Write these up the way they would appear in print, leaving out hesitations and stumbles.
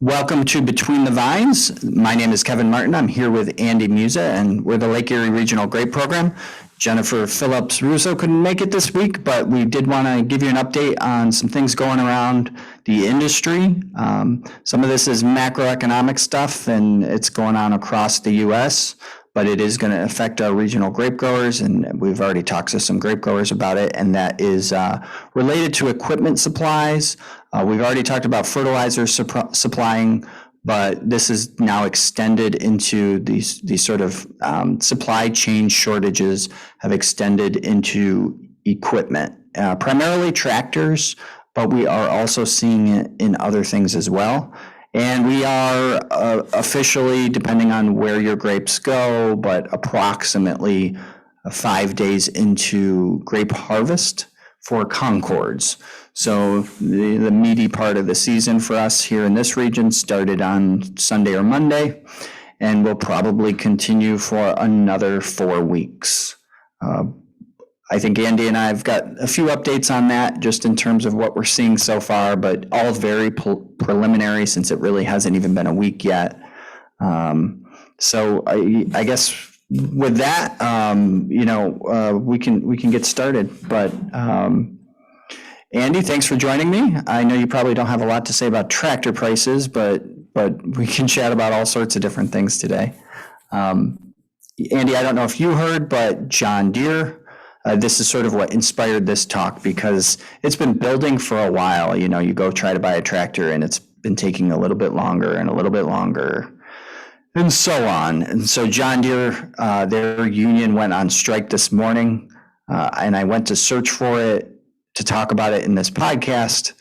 Welcome to Between the Vines. My name is Kevin Martin. I'm here with Andy Musa, and we're the Lake Erie Regional Grape Program. Jennifer Phillips Russo couldn't make it this week, but we did want to give you an update on some things going around the industry. Some of this is macroeconomic stuff, and it's going on across the U.S., but it is going to affect our regional grape growers, and we've already talked to some grape growers about it, and that is related to equipment supplies. We've already talked about fertilizer supplying, but this is now extended into these sort of supply chain shortages have extended into equipment, primarily tractors, but we are also seeing it in other things as well. And we are officially, depending on where your grapes go, but approximately 5 days into grape harvest for Concords. So the meaty part of the season for us here in this region started on Sunday or Monday, and will probably continue for another 4 weeks. I think Andy and I have got a few updates on that just in terms of what we're seeing so far, but all very preliminary since it really hasn't even been a week yet. So I guess with that, we can get started. But Andy, thanks for joining me. I know you probably don't have a lot to say about tractor prices, but we can chat about all sorts of different things today. Andy, I don't know if you heard, but John Deere, this is sort of what inspired this talk because it's been building for a while. You know, you go try to buy a tractor and it's been taking a little bit longer and a little bit longer and so on. And so John Deere, their union went on strike this morning, and I went to search for it to talk about it in this podcast,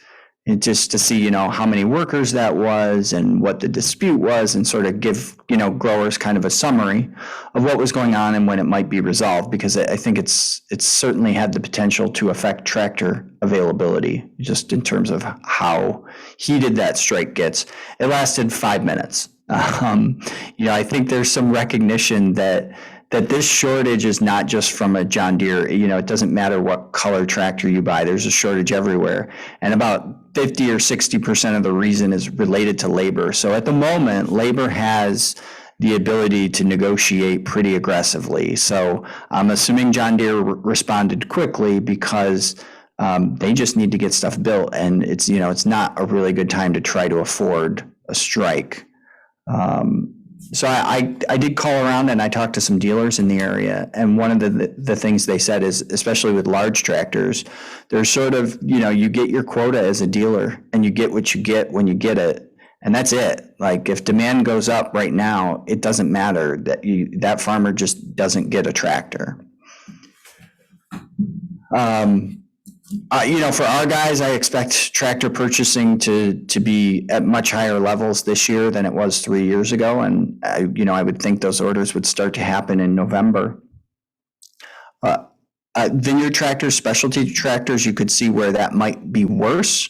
and just to see, how many workers that was and what the dispute was, and sort of give, growers kind of a summary of what was going on and when it might be resolved, because I think it's certainly had the potential to affect tractor availability, just in terms of how heated that strike gets. It lasted 5 minutes. I think there's some recognition that this shortage is not just from a John Deere. It doesn't matter what color tractor you buy. There's a shortage everywhere. And about 50 or 60% of the reason is related to labor. So at the moment, labor has the ability to negotiate pretty aggressively. So I'm assuming John Deere responded quickly because they just need to get stuff built. And it's not a really good time to try to afford a strike. So I did call around and I talked to some dealers in the area, and one of the things they said is, especially with large tractors, there's sort of, you get your quota as a dealer and you get what you get when you get it, and that's it. Like if demand goes up right now, it doesn't matter that farmer just doesn't get a tractor. For our guys, I expect tractor purchasing to be at much higher levels this year than it was 3 years ago. And, I would think those orders would start to happen in November. Vineyard tractors, specialty tractors, you could see where that might be worse.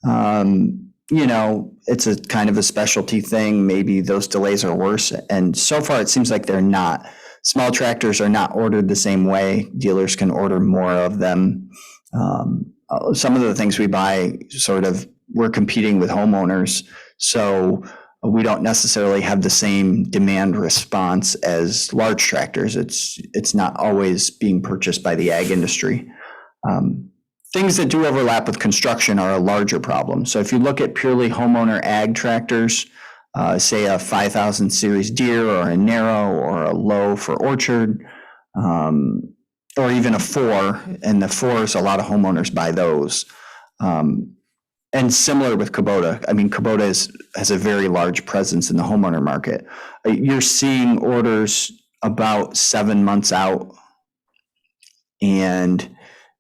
It's a kind of a specialty thing. Maybe those delays are worse. And so far, it seems like they're not. Small tractors are not ordered the same way. Dealers can order more of them. Some of the things we buy we're competing with homeowners, so we don't necessarily have the same demand response as large tractors. It's not always being purchased by the ag industry. Things that do overlap with construction are a larger problem. So if you look at purely homeowner ag tractors, say a 5000 series Deere or a Narrow or a Low for orchard, or even a 4, and the 4s, a lot of homeowners buy those. And similar with Kubota. I mean, Kubota has a very large presence in the homeowner market. You're seeing orders about 7 months out, and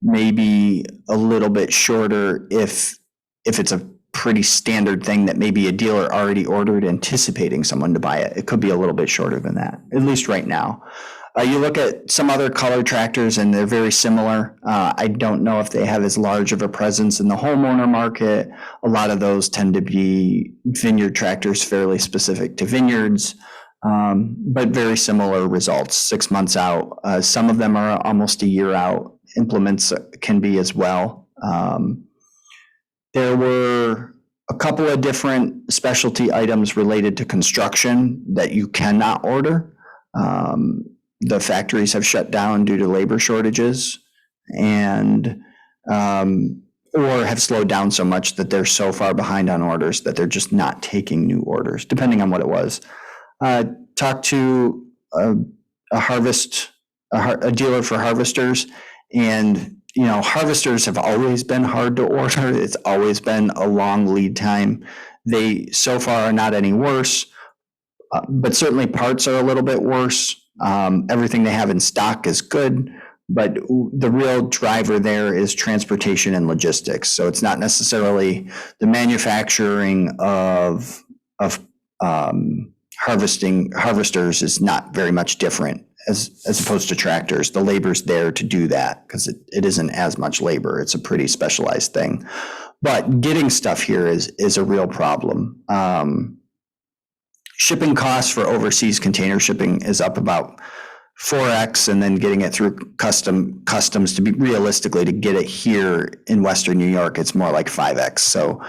maybe a little bit shorter if it's a pretty standard thing that maybe a dealer already ordered anticipating someone to buy it. It could be a little bit shorter than that, at least right now. You look at some other color tractors and they're very similar. I don't know if they have as large of a presence in the homeowner market. A lot of those tend to be vineyard tractors, fairly specific to vineyards, but very similar results, 6 months out. Some of them are almost a year out. Implements can be as well. There were a couple of different specialty items related to construction that you cannot order. The factories have shut down due to labor shortages, and or have slowed down so much that they're so far behind on orders that they're just not taking new orders, depending on what it was. Talked to a dealer for harvesters, and harvesters have always been hard to order. It's always been a long lead time. They so far are not any worse, but certainly parts are a little bit worse. Everything they have in stock is good, but the real driver there is transportation and logistics. So it's not necessarily the manufacturing of harvesters is not very much different as opposed to tractors. The labor's there to do that because it isn't as much labor. It's a pretty specialized thing. But getting stuff here is a real problem. Shipping costs for overseas container shipping is up about 4x, and then getting it through customs to be realistically to get it here in Western New York, it's more like 5x. So,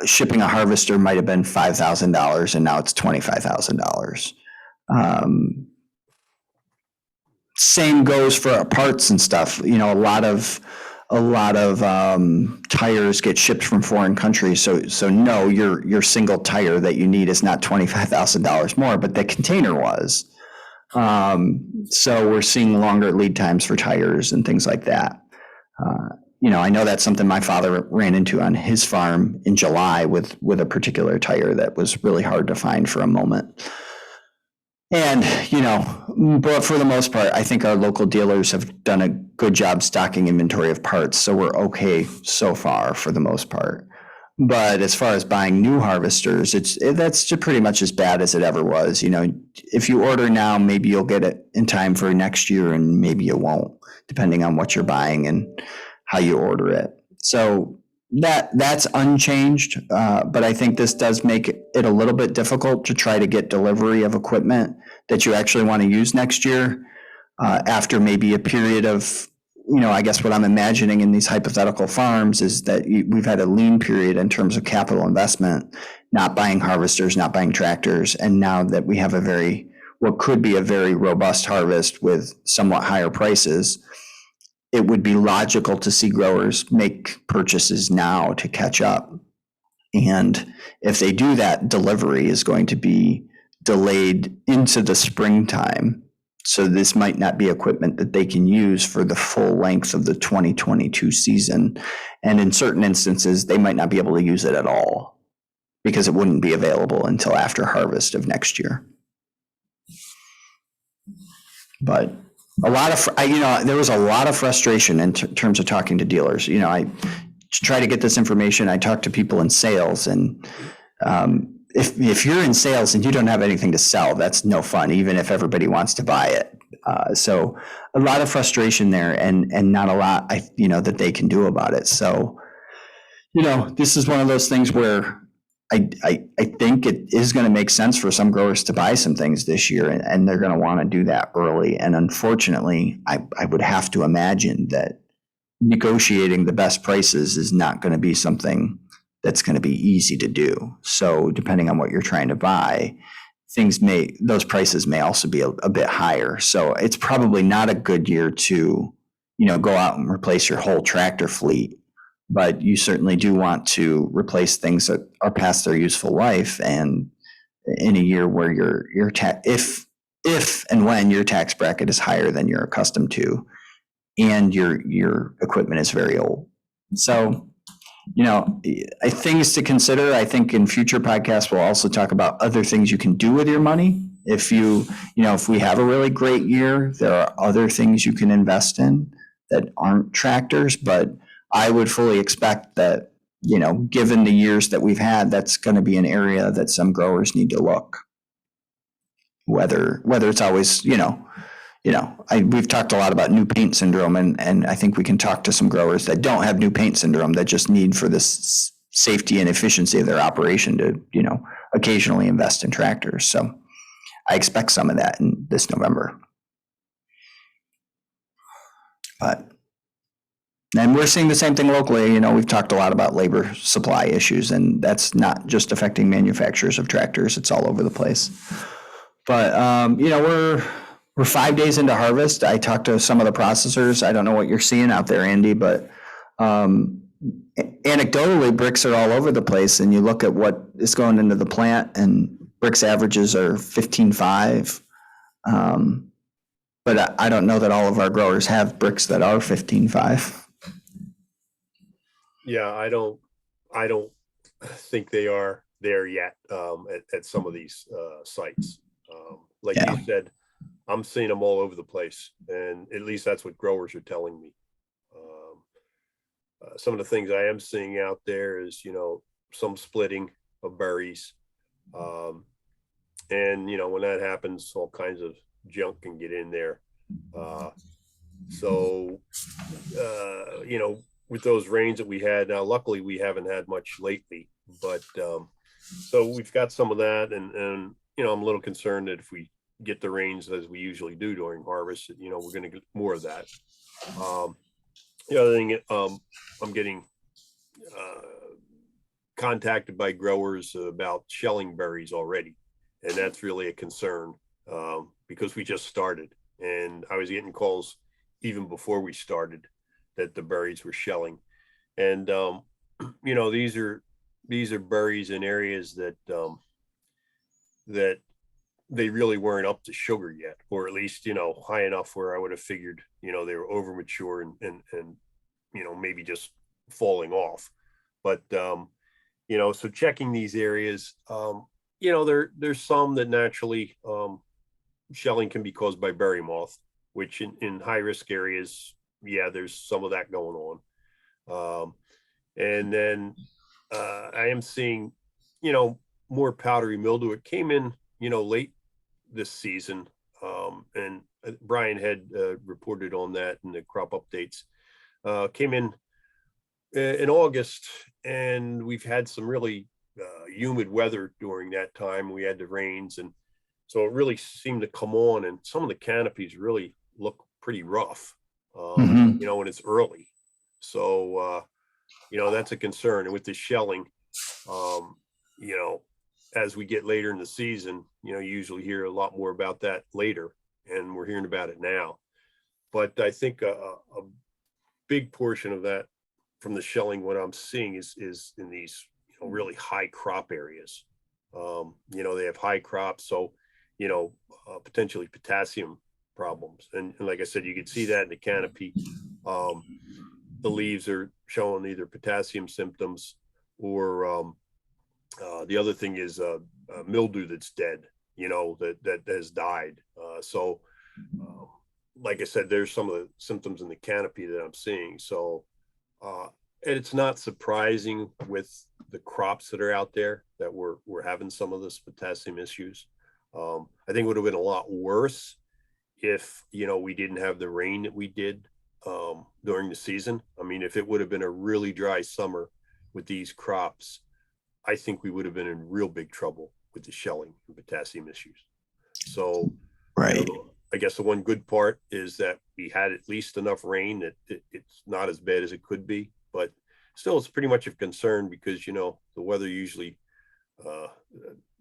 shipping a harvester might have been $5,000 and now it's $25,000. Same goes for parts and stuff. A lot of tires get shipped from foreign countries. So no, your single tire that you need is not $25,000 more, but the container was. So we're seeing longer lead times for tires and things like that. I know that's something my father ran into on his farm in July with a particular tire that was really hard to find for a moment. And, but for the most part, I think our local dealers have done a good job stocking inventory of parts. So we're okay so far for the most part. But as far as buying new harvesters, that's just pretty much as bad as it ever was. If you order now, maybe you'll get it in time for next year, and maybe you won't, depending on what you're buying and how you order it. So that's unchanged, but I think this does make it a little bit difficult to try to get delivery of equipment that you actually want to use next year, after maybe a period of, I guess what I'm imagining in these hypothetical farms is that we've had a lean period in terms of capital investment, not buying harvesters, not buying tractors, and now that we have what could be a very robust harvest with somewhat higher prices, it would be logical to see growers make purchases now to catch up. And if they do that, delivery is going to be delayed into the springtime. So this might not be equipment that they can use for the full length of the 2022 season. And in certain instances, they might not be able to use it at all because it wouldn't be available until after harvest of next year. But there was a lot of frustration in terms of talking to dealers. I try to get this information. I talk to people in sales, and if you're in sales and you don't have anything to sell, that's no fun, even if everybody wants to buy it. So a lot of frustration there, and not a lot that they can do about it. So this is one of those things where I think it is going to make sense for some growers to buy some things this year, and they're going to want to do that early. And unfortunately, I would have to imagine that negotiating the best prices is not going to be something that's going to be easy to do. So depending on what you're trying to buy, those prices may also be a bit higher. So it's probably not a good year to, go out and replace your whole tractor fleet. But you certainly do want to replace things that are past their useful life, and in a year where your if and when your tax bracket is higher than you're accustomed to, and your equipment is very old. So, things to consider. I think in future podcasts we'll also talk about other things you can do with your money. If if we have a really great year, there are other things you can invest in that aren't tractors, but I would fully expect that, given the years that we've had, that's going to be an area that some growers need to look. Whether it's always, we've talked a lot about new paint syndrome, and I think we can talk to some growers that don't have new paint syndrome that just need, for this safety and efficiency of their operation, to, occasionally invest in tractors. So I expect some of that in this November. But And we're seeing the same thing locally. You know, we've talked a lot about labor supply issues, and that's not just affecting manufacturers of tractors. It's all over the place. But you know, we're 5 days into harvest. I talked to some of the processors. I don't know what you're seeing out there, Andy, but anecdotally, bricks are all over the place. And you look at what is going into the plant, and bricks averages are 15.5. But I don't know that all of our growers have bricks that are 15.5. Yeah, I don't think they are there yet at some of these sites. Like you said, I'm seeing them all over the place, and at least that's what growers are telling me. Some of the things I am seeing out there is, you know, some splitting of berries. And, you know, when that happens, all kinds of junk can get in there. You know, with those rains that we had, now luckily we haven't had much lately, but so we've got some of that, and you know, I'm a little concerned that if we get the rains as we usually do during harvest, you know, we're going to get more of that. The other thing, I'm getting contacted by growers about shelling berries already, and that's really a concern because we just started, and I was getting calls even before we started that the berries were shelling. And you know, these are berries in areas that that they really weren't up to sugar yet, or at least, you know, high enough where I would have figured, you know, they were over mature and you know, maybe just falling off. But you know, so checking these areas, you know, there's some that naturally shelling can be caused by berry moth, which in high risk areas, yeah, there's some of that going on. And then I am seeing, you know, more powdery mildew. It came in, you know, late this season, and Brian had reported on that in the crop updates. Came in August, and we've had some really humid weather during that time. We had the rains, and so it really seemed to come on, and some of the canopies really look pretty rough, you know, when it's early. So, you know, that's a concern. And with the shelling, you know, as we get later in the season, you know, you usually hear a lot more about that later, and we're hearing about it now. But I think a big portion of that from the shelling, what I'm seeing is in these, you know, really high crop areas. You know, they have high crops, so, you know, potentially potassium problems. And like I said, you can see that in the canopy. The leaves are showing either potassium symptoms, or the other thing is mildew that's dead, you know, that has died. So like I said, there's some of the symptoms in the canopy that I'm seeing. So and it's not surprising with the crops that are out there that we're having some of this potassium issues. I think it would have been a lot worse if, you know, we didn't have the rain that we did during the season. I mean, if it would have been a really dry summer with these crops, I think we would have been in real big trouble with the shelling and potassium issues. So, right. You know, I guess the one good part is that we had at least enough rain that it's not as bad as it could be, but still it's pretty much of concern because, you know, the weather usually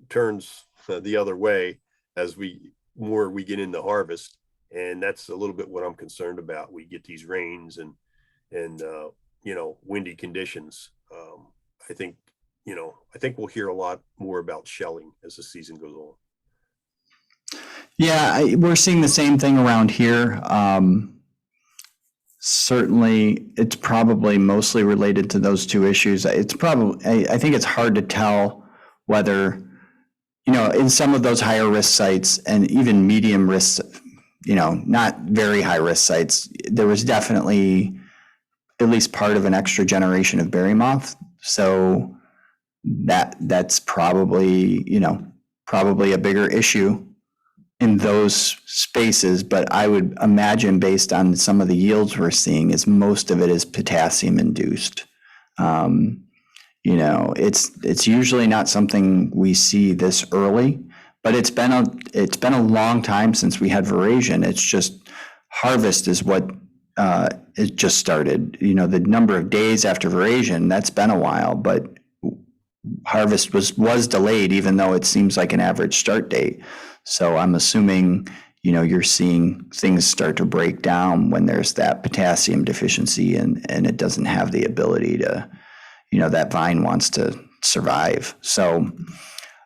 turns the other way as we get into harvest. And that's a little bit what I'm concerned about. We get these rains and you know, windy conditions. I think, you know, I think we'll hear a lot more about shelling as the season goes on. Yeah, we're seeing the same thing around here. Certainly, it's probably mostly related to those two issues. It's probably, I think it's hard to tell whether, you know, in some of those higher risk sites and even medium risk, you know, not very high risk sites, there was definitely at least part of an extra generation of berry moth. So that's probably, you know, probably a bigger issue in those spaces. But I would imagine, based on some of the yields we're seeing, is most of it is potassium induced. You know, it's usually not something we see this early, but it's been a long time since we had veraison. It's just harvest is what it just started. You know, the number of days after veraison, that's been a while, but harvest was delayed, even though it seems like an average start date. So I'm assuming, you know, you're seeing things start to break down when there's that potassium deficiency and it doesn't have the ability to, you know, that vine wants to survive. So,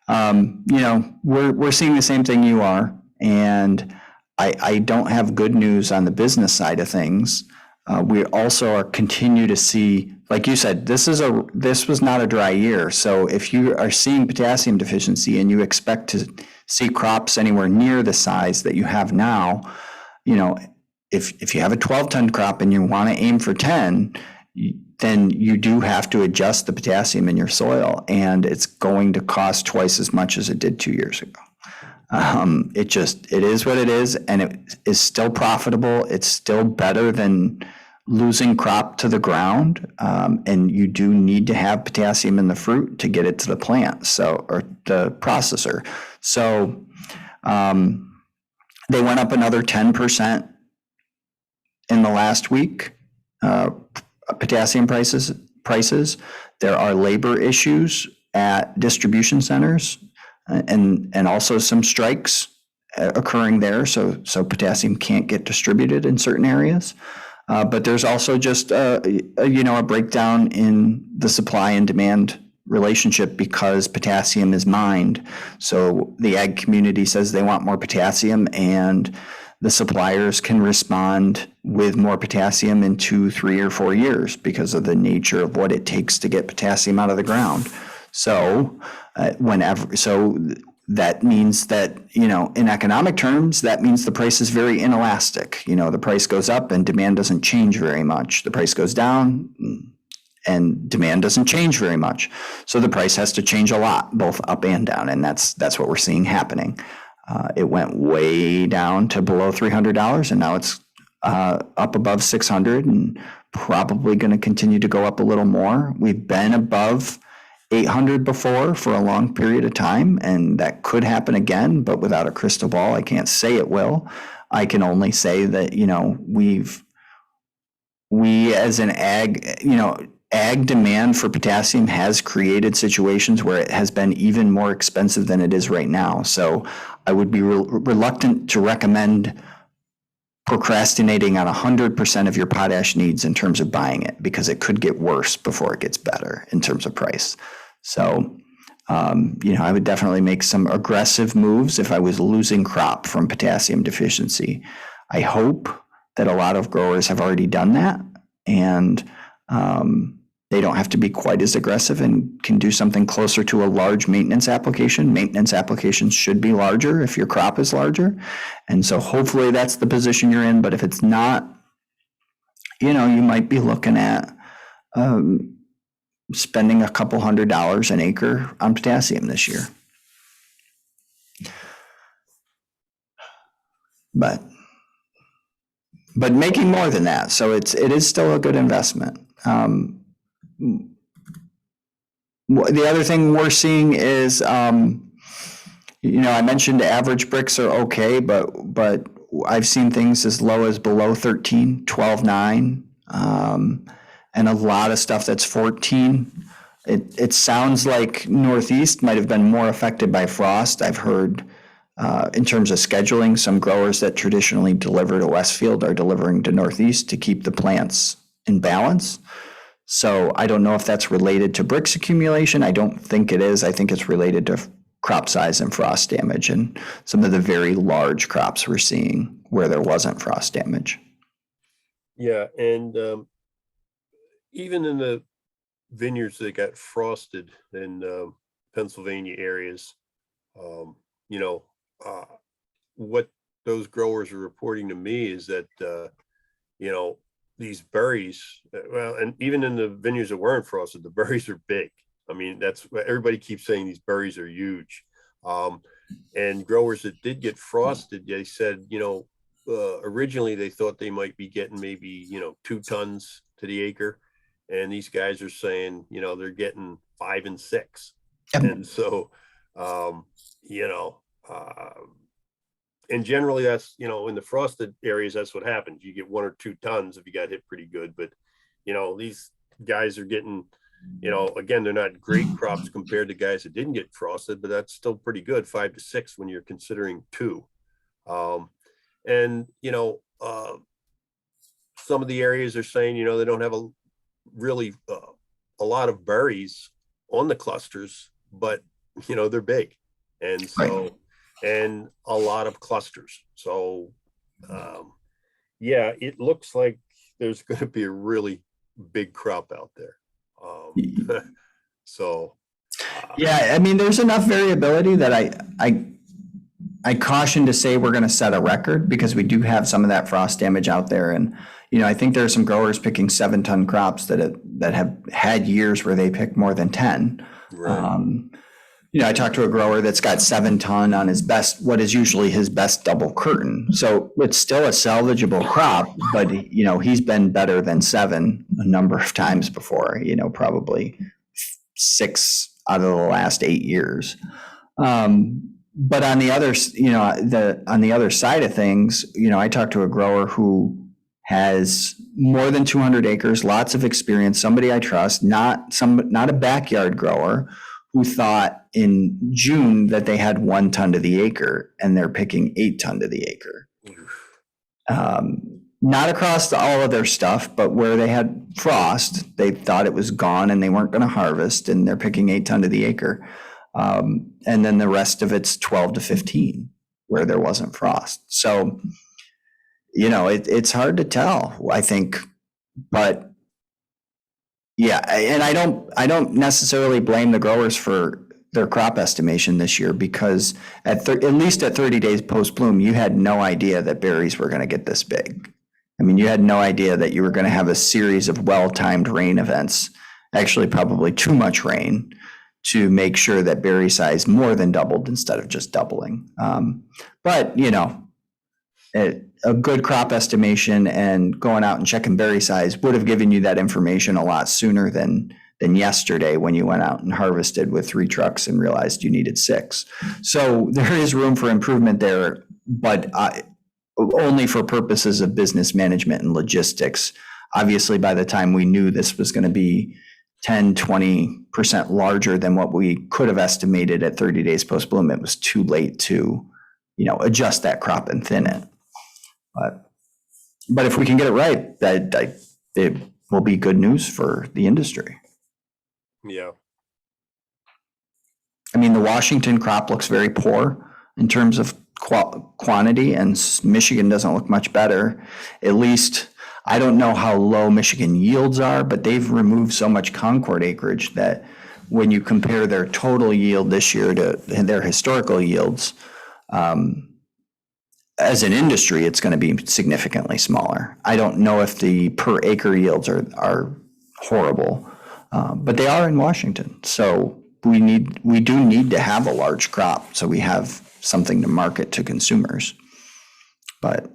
you know, we're seeing the same thing you are. And I don't have good news on the business side of things. We also are continue to see, like you said, this was not a dry year. So if you are seeing potassium deficiency and you expect to see crops anywhere near the size that you have now, you know, if you have a 12-ton crop and you want to aim for 10, then you do have to adjust the potassium in your soil, and it's going to cost twice as much as it did 2 years ago. It is what it is, and it is still profitable. It's still better than losing crop to the ground, and you do need to have potassium in the fruit to get it to the plant, or the processor. So they went up another 10% in the last week. Potassium prices. There are labor issues at distribution centers, and also some strikes occurring there. So potassium can't get distributed in certain areas. But there's also just a breakdown in the supply and demand relationship because potassium is mined. So the ag community says they want more potassium, and the suppliers can respond with more potassium in 2, 3, or 4 years because of the nature of what it takes to get potassium out of the ground. So that means that, you know, in economic terms, that means the price is very inelastic. You know, the price goes up and demand doesn't change very much. The price goes down and demand doesn't change very much. So the price has to change a lot, both up and down, and that's what we're seeing happening. It went way down to below $300, and now it's up above $600, and probably going to continue to go up a little more. We've been above $800 before for a long period of time, and that could happen again, but without a crystal ball, I can't say it will. I can only say that, you know, we as an ag, you know, ag demand for potassium has created situations where it has been even more expensive than it is right now. So I would be reluctant to recommend procrastinating on 100% of your potash needs in terms of buying it, because it could get worse before it gets better in terms of price. So, you know, I would definitely make some aggressive moves if I was losing crop from potassium deficiency. I hope that a lot of growers have already done that, and they don't have to be quite as aggressive and can do something closer to a large maintenance application. Maintenance applications should be larger if your crop is larger. And so hopefully that's the position you're in. But if it's not, you know, you might be looking at spending a couple $100 an acre on potassium this year. But making more than that. So it is still a good investment. The other thing we're seeing is, you know, I mentioned average bricks are okay, but I've seen things as low as below 13, 12.9, and a lot of stuff that's 14. It sounds like Northeast might have been more affected by frost. I've heard, in terms of scheduling, some growers that traditionally deliver to Westfield are delivering to Northeast to keep the plants in balance. So I don't know if that's related to bricks accumulation. I don't think it is. I think it's related to crop size and frost damage and some of the very large crops we're seeing where there wasn't frost damage. Yeah, and even in the vineyards that got frosted in Pennsylvania areas, you know, what those growers are reporting to me is that, you know, these berries, well, and even in the vineyards that weren't frosted, the berries are big. I mean, that's what everybody keeps saying, these berries are huge. And growers that did get frosted, they said, you know, originally they thought they might be getting maybe, you know, 2 tons to the acre. And these guys are saying, you know, they're getting 5 and 6. Yep. And so, you know, and generally that's, in the frosted areas, that's what happens. You get 1 or 2 tons if you got hit pretty good. But, these guys are getting, again, they're not great crops compared to guys that didn't get frosted, but that's still pretty good, 5 to 6 when you're considering 2. And, some of the areas are saying, they don't have a lot of berries on the clusters, but, they're big. And so, Right. and a lot of clusters. So, yeah, it looks like there's going to be a really big crop out there. So, Yeah, I mean, there's enough variability that I caution to say we're going to set a record because we do have some of that frost damage out there. And, I think there are some growers picking 7-ton crops that have had years where they pick more than 10. right. I talked to a grower that's got 7-ton on his best, what is usually his best double curtain. So it's still a salvageable crop, but he's been better than 7 a number of times before, probably 6 out of the last 8 years. But on the other, on the other side of things, I talked to a grower who has more than 200 acres, lots of experience, somebody I trust, not a backyard grower, who thought in June that they had 1 ton to the acre and they're picking 8 ton to the acre. Not across all of their stuff, but where they had frost, they thought it was gone and they weren't going to harvest, and they're picking 8 ton to the acre. And then the rest of it's 12 to 15 where there wasn't frost. So, it's hard to tell, I think, but yeah, and I don't necessarily blame the growers for their crop estimation this year, because at least at 30 days post bloom, you had no idea that berries were going to get this big. I mean, you had no idea that you were going to have a series of well-timed rain events, actually probably too much rain, to make sure that berry size more than doubled instead of just doubling. But, a good crop estimation and going out and checking berry size would have given you that information a lot sooner than yesterday when you went out and harvested with 3 trucks and realized you needed 6. So there is room for improvement there, but only for purposes of business management and logistics. Obviously, by the time we knew this was going to be 10, 20% larger than what we could have estimated at 30 days post bloom, it was too late to, adjust that crop and thin it. But if we can get it right, it will be good news for the industry. Yeah. I mean, the Washington crop looks very poor in terms of quantity, and Michigan doesn't look much better. At least, I don't know how low Michigan yields are, but they've removed so much Concord acreage that when you compare their total yield this year to their historical yields, as an industry, it's going to be significantly smaller. I don't know if the per acre yields are horrible, but they are in Washington. So we do need to have a large crop so we have something to market to consumers. But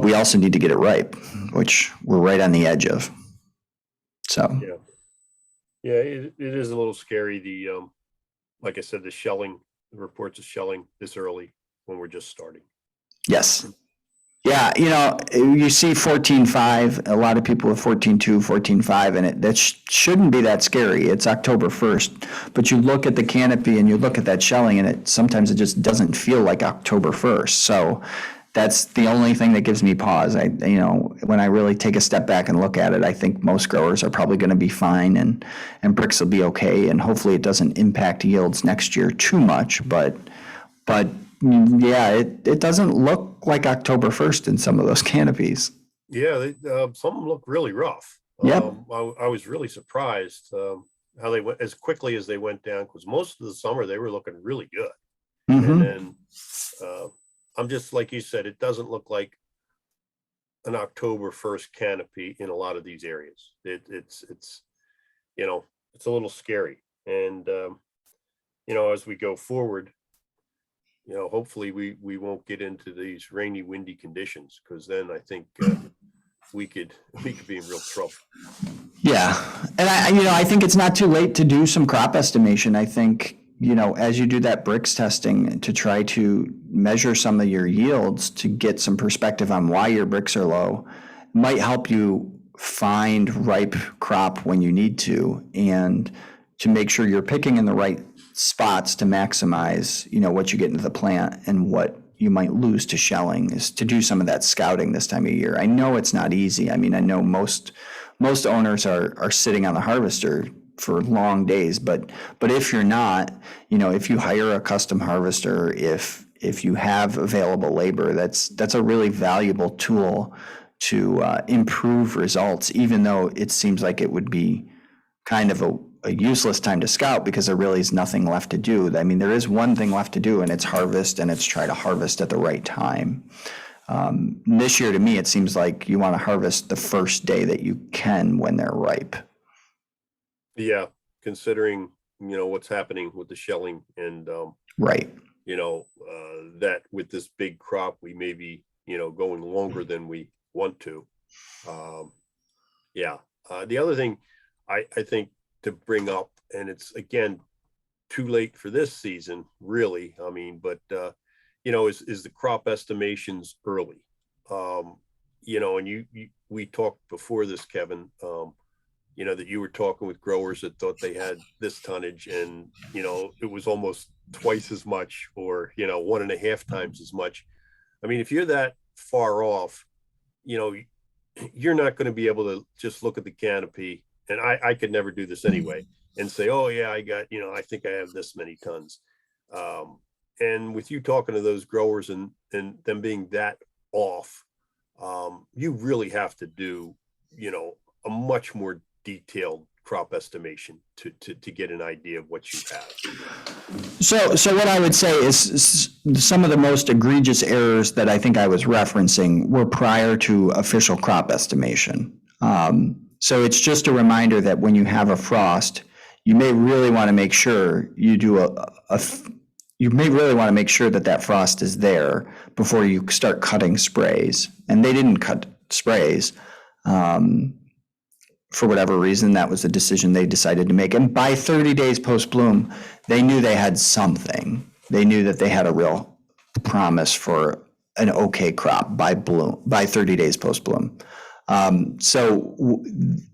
we also need to get it ripe, which we're right on the edge of. So yeah, it is a little scary. Like I said, the reports of shelling this early when we're just starting. Yes. Yeah, you see 14.5, a lot of people with 14.2, 14.5, and that shouldn't be that scary. It's October 1st, but you look at the canopy and you look at that shelling, and sometimes it just doesn't feel like October 1st. So that's the only thing that gives me pause. When I really take a step back and look at it, I think most growers are probably going to be fine, and Brix will be okay, and hopefully it doesn't impact yields next year too much, but yeah, it doesn't look like October 1st in some of those canopies. Yeah, some of them look really rough. Yep. I was really surprised how they went as quickly as they went down, because most of the summer they were looking really good. Mm-hmm. And then I'm just, like you said, it doesn't look like an October 1st canopy in a lot of these areas. It's a little scary. And as we go forward, hopefully we won't get into these rainy, windy conditions, because then I think we could be in real trouble. Yeah, and I think it's not too late to do some crop estimation. I think as you do that bricks testing to try to measure some of your yields to get some perspective on why your bricks are low, might help you find ripe crop when you need to, and to make sure you're picking in the right spots to maximize, what you get into the plant and what you might lose to shelling, is to do some of that scouting this time of year. I know it's not easy. I mean, I know most owners are sitting on the harvester for long days, but if you're not, if you hire a custom harvester, if you have available labor, that's a really valuable tool to improve results, even though it seems like it would be kind of a useless time to scout because there really is nothing left to do. I mean, there is one thing left to do, and it's harvest, and it's try to harvest at the right time. This year, to me, it seems like you want to harvest the first day that you can when they're ripe. Yeah, considering, what's happening with the shelling and, right. That with this big crop, we may be, going longer than we want to. The other thing I think to bring up, and it's again too late for this season, really. I mean, but is the crop estimations early? And we talked before this, Kevin. That you were talking with growers that thought they had this tonnage, and it was almost twice as much, or 1.5 times as much. I mean, if you're that far off, you're not going to be able to just look at the canopy, and I could never do this anyway, and say, oh yeah, I got, I think I have this many tons. And with you talking to those growers and them being that off, you really have to do, a much more detailed crop estimation to get an idea of what you have. So what I would say is some of the most egregious errors that I think I was referencing were prior to official crop estimation. So it's just a reminder that when you have a frost, you may really want to make sure you do you may really want to make sure that frost is there before you start cutting sprays. And they didn't cut sprays. For whatever reason, that was the decision they decided to make. And by 30 days post-bloom, they knew they had something. They knew that they had a real promise for an okay crop by 30 days post-bloom. So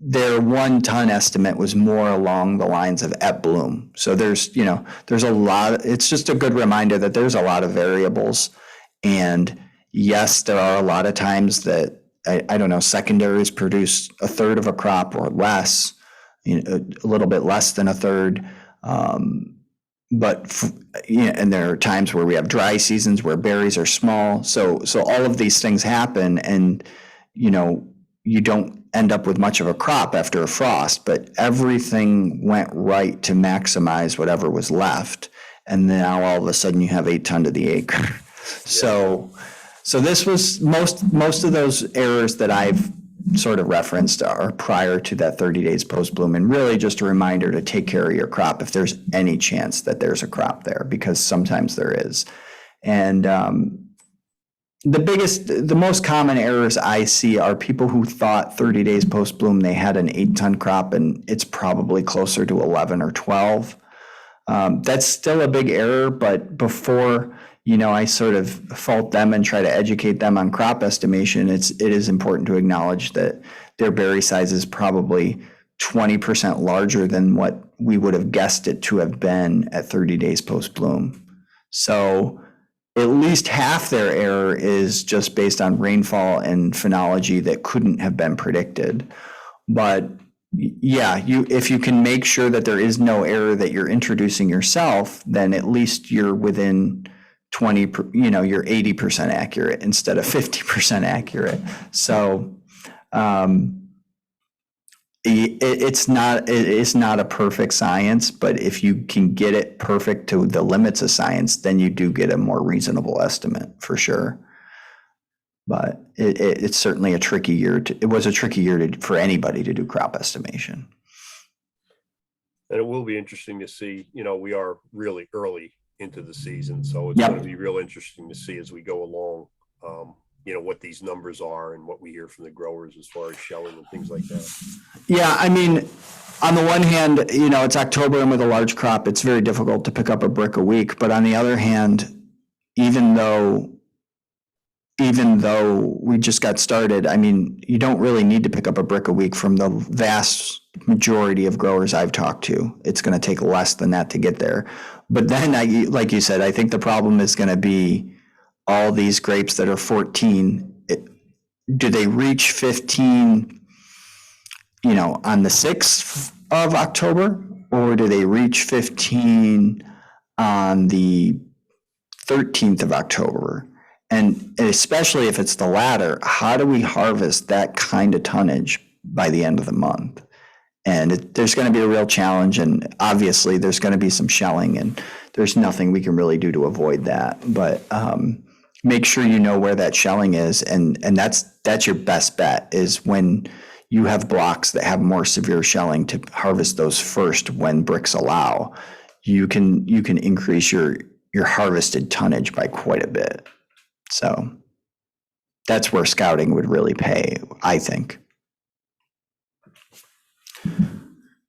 their 1 ton estimate was more along the lines of at bloom. So there's a lot. It's just a good reminder that there's a lot of variables. And yes, there are a lot of times that I don't know, secondaries produce a third of a crop or less, a little bit less than a third. And there are times where we have dry seasons where berries are small. So all of these things happen, and, you don't end up with much of a crop after a frost, but everything went right to maximize whatever was left. And now all of a sudden you have 8 ton to the acre. Yeah. So this was most of those errors that I've sort of referenced are prior to that 30 days post-bloom, and really just a reminder to take care of your crop if there's any chance that there's a crop there, because sometimes there is. And the most common errors I see are people who thought 30 days post-bloom they had an 8 ton crop, and it's probably closer to 11 or 12. That's still a big error, but before I sort of fault them and try to educate them on crop estimation, it is important to acknowledge that their berry size is probably 20% larger than what we would have guessed it to have been at 30 days post-bloom. So at least half their error is just based on rainfall and phenology that couldn't have been predicted. But yeah, if you can make sure that there is no error that you're introducing yourself, then at least you're within 20, you're 80% accurate instead of 50% accurate. So it's not a perfect science, but if you can get it perfect to the limits of science, then you do get a more reasonable estimate for sure. But it's certainly a tricky year. It was a tricky year for anybody to do crop estimation. And it will be interesting to see, we are really early into the season, so it's going to be real interesting to see as we go along, what these numbers are and what we hear from the growers as far as shelling and things like that. Yeah, I mean, on the one hand, it's October, and with a large crop, it's very difficult to pick up a brick a week. But on the other hand, even though we just got started, I mean, you don't really need to pick up a brick a week from the vast majority of growers I've talked to. It's going to take less than that to get there. But then, like you said, I think the problem is going to be all these grapes that are 14. Do they reach 15, on the 6th of October, or do they reach 15 on the 13th of October? And especially if it's the latter, how do we harvest that kind of tonnage by the end of the month? And there's going to be a real challenge, and obviously there's going to be some shelling, and there's nothing we can really do to avoid that. But make sure you know where that shelling is, and that's your best bet, is when you have blocks that have more severe shelling, to harvest those first when bricks allow. You can increase your harvested tonnage by quite a bit. So that's where scouting would really pay, I think.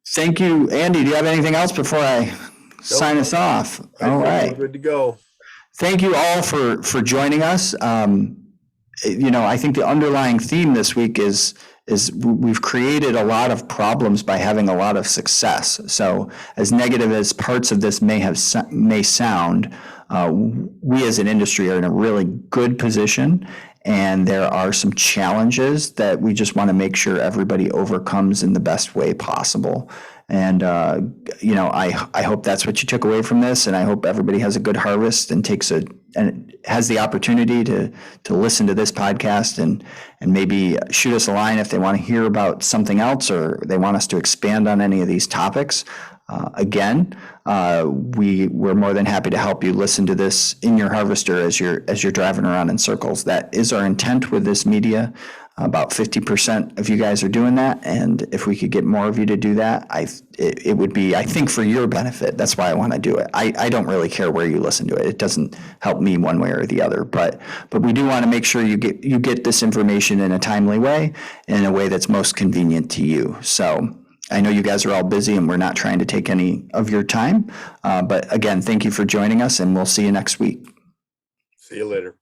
Thank you, Andy. Do you have anything else before I sign us off? All right. Good to go. Thank you all for joining us. I think the underlying theme this week is we've created a lot of problems by having a lot of success. So as negative as parts of this may sound, we as an industry are in a really good position, and there are some challenges that we just want to make sure everybody overcomes in the best way possible. And I hope that's what you took away from this, and I hope everybody has a good harvest and has the opportunity to listen to this podcast and maybe shoot us a line if they want to hear about something else, or they want us to expand on any of these topics. We're more than happy to help you listen to this in your harvester as you're driving around in circles. That is our intent with this media. About 50% of you guys are doing that, and if we could get more of you to do that, it would be, I think, for your benefit. That's why I want to do it. I don't really care where you listen to it. It doesn't help me one way or the other, but we do want to make sure you get this information in a timely way, in a way that's most convenient to you. So I know you guys are all busy, and we're not trying to take any of your time, but again, thank you for joining us, and we'll see you next week. See you later.